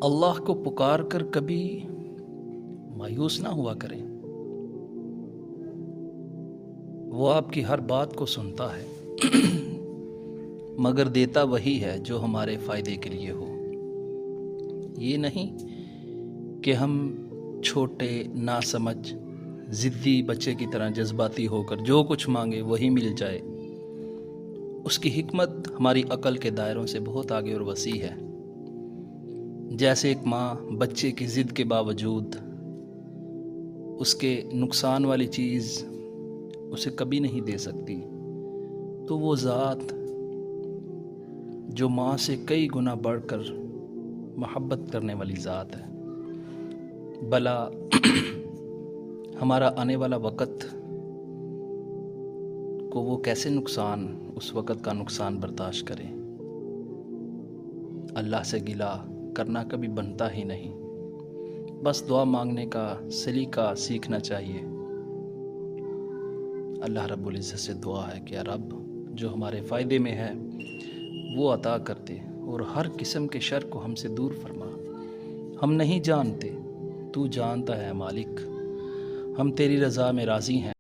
اللہ کو پکار کر کبھی مایوس نہ ہوا کریں، وہ آپ کی ہر بات کو سنتا ہے مگر دیتا وہی ہے جو ہمارے فائدے کے لیے ہو۔ یہ نہیں کہ ہم چھوٹے ناسمجھ ضدی بچے کی طرح جذباتی ہو کر جو کچھ مانگے وہی مل جائے۔ اس کی حکمت ہماری عقل کے دائروں سے بہت آگے اور وسیع ہے۔ جیسے ایک ماں بچے کی ضد کے باوجود اس کے نقصان والی چیز اسے کبھی نہیں دے سکتی، تو وہ ذات جو ماں سے کئی گنا بڑھ کر محبت کرنے والی ذات ہے، بھلا ہمارا آنے والا وقت کو وہ کیسے اس وقت کا نقصان برداشت کرے۔ اللہ سے گلہ کرنا کبھی بنتا ہی نہیں، بس دعا مانگنے کا سلیقہ سیکھنا چاہیے۔ اللہ رب العزت سے دعا ہے کہ یا رب جو ہمارے فائدے میں ہے وہ عطا کرتے اور ہر قسم کے شر کو ہم سے دور فرما۔ ہم نہیں جانتے، تو جانتا ہے مالک، ہم تیری رضا میں راضی ہیں۔